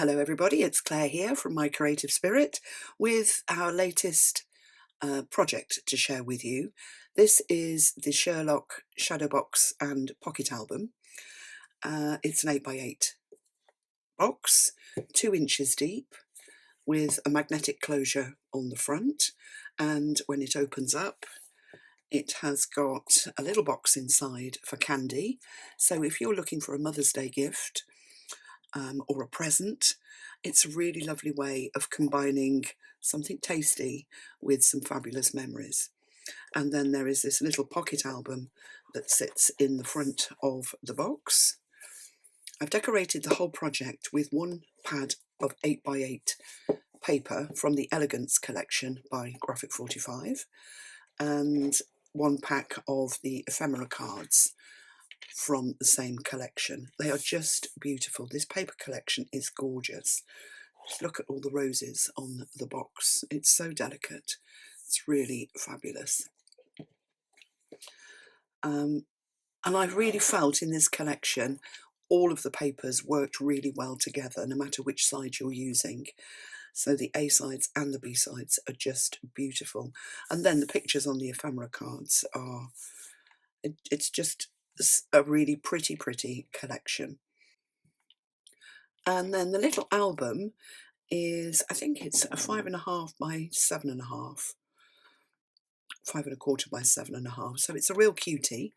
Hello everybody, it's Claire here from My Creative Spirit with our latest project to share with you. This is the Sherlock Shadow Box and Pocket Album. It's an 8x8 box, 2 inches deep, with a magnetic closure on the front, and when it opens up it has got a little box inside for candy. So if you're looking for a Mother's Day gift or a present, it's a really lovely way of combining something tasty with some fabulous memories. And then there is this little pocket album that sits in the front of the box. I've decorated the whole project with one pad of 8x8 paper from the Elegance collection by Graphic 45 and one pack of the ephemera cards from the same collection. They are just beautiful. This paper collection is gorgeous. Just look at all the roses on the box. It's so delicate. It's really fabulous. And I've really felt in this collection all of the papers worked really well together, no matter which side you're using. So the A sides and the B sides are just beautiful. And then the pictures on the ephemera cards are, it's just a really pretty collection. And then the little album is, I think it's a 5.5 by 7.5, 5.25 by 7.5. So it's a real cutie.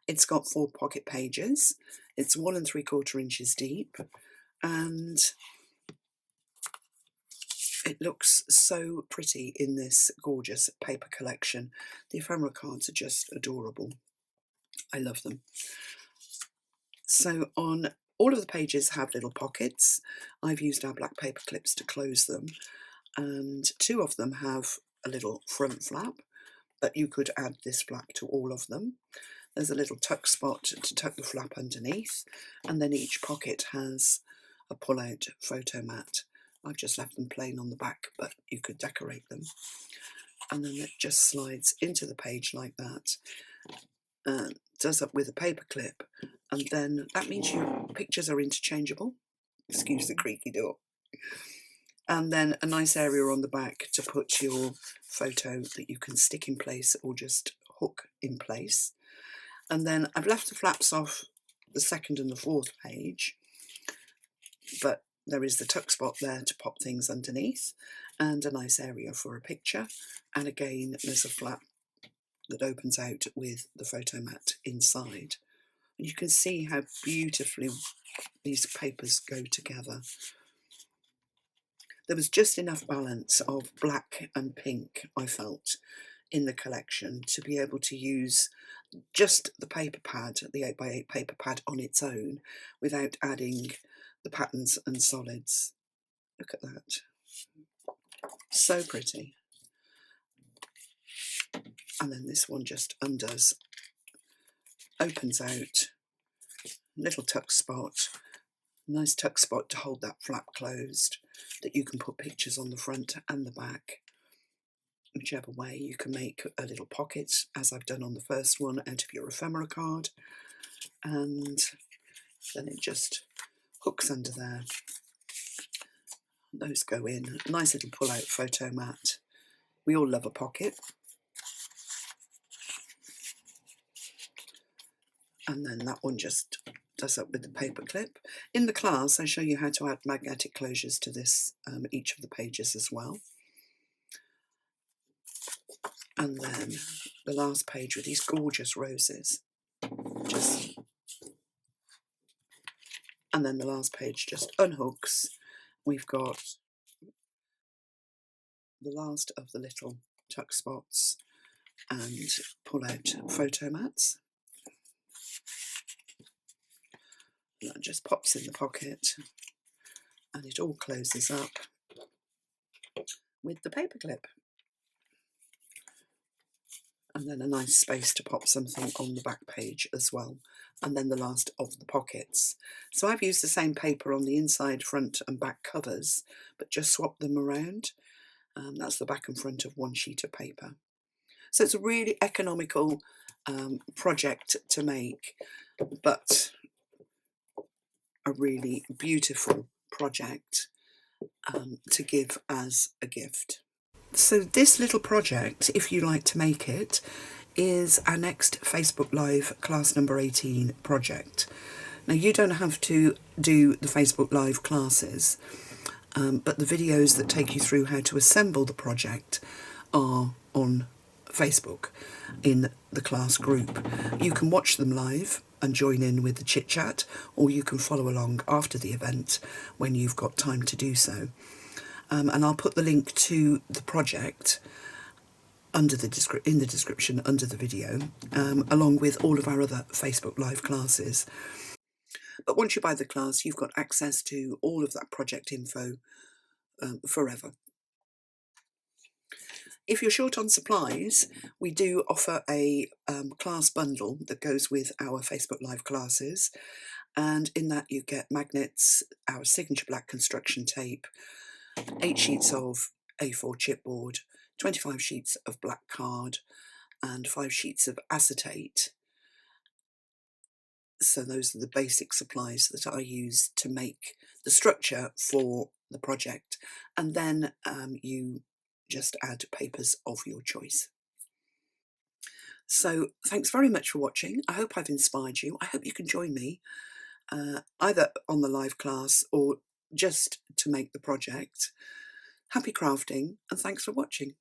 It's got 4 pocket pages. It's 1 3/4 inches deep, and it looks so pretty in this gorgeous paper collection. The ephemera cards are just adorable. I love them. So on all of the pages have little pockets. I've used our black paper clips to close them, and 2 of them have a little front flap, but you could add this flap to all of them. There's a little tuck spot to tuck the flap underneath, and then each pocket has a pull-out photo mat. I've just left them plain on the back, but you could decorate them. And then it just slides into the page like that, does up with a paper clip, and then that means your pictures are interchangeable. Excuse the creaky door. And then a nice area on the back to put your photo that you can stick in place or just hook in place. And then I've left the flaps off the 2nd and the 4th page, but there is the tuck spot there to pop things underneath, and a nice area for a picture. And again, there's a flap that opens out with the photo mat inside. And you can see how beautifully these papers go together. There was just enough balance of black and pink, I felt, in the collection to be able to use just the paper pad, the 8x8 paper pad on its own, without adding the patterns and solids. Look at that. So pretty. And then this one just undoes, opens out, little tuck spot, nice tuck spot to hold that flap closed, that you can put pictures on the front and the back. Whichever way, you can make a little pocket, as I've done on the first one, out of your ephemera card, and then it just hooks under there. Those go in. Nice little pull-out photo mat. We all love a pocket. And then that one just does up with the paper clip. In the class, I show you how to add magnetic closures to this, each of the pages as well. And then the last page with these gorgeous roses. And then the last page just unhooks. We've got the last of the little tuck spots and pull out photo mats. And that just pops in the pocket, and it all closes up with the paper clip. And then a nice space to pop something on the back page as well. And then the last of the pockets. So I've used the same paper on the inside, front and back covers, but just swapped them around. That's the back and front of one sheet of paper. So it's a really economical project to make, but a really beautiful project to give as a gift. So this little project, if you like to make it, is our next Facebook Live class number 18 project. Now you don't have to do the Facebook Live classes, but the videos that take you through how to assemble the project are on Facebook in the class group. You can watch them live and join in with the chit chat, or you can follow along after the event when you've got time to do so. And I'll put the link to the project in the description under the video, along with all of our other Facebook Live classes. But once you buy the class, you've got access to all of that project info forever. If you're short on supplies, we do offer a class bundle that goes with our Facebook Live classes, and in that you get magnets, our signature black construction tape, 8 sheets of A4 chipboard, 25 sheets of black card, and 5 sheets of acetate. So those are the basic supplies that I use to make the structure for the project, and then you just add papers of your choice. So thanks very much for watching. I hope I've inspired you. I hope you can join me either on the live class or just to make the project. Happy crafting, and thanks for watching.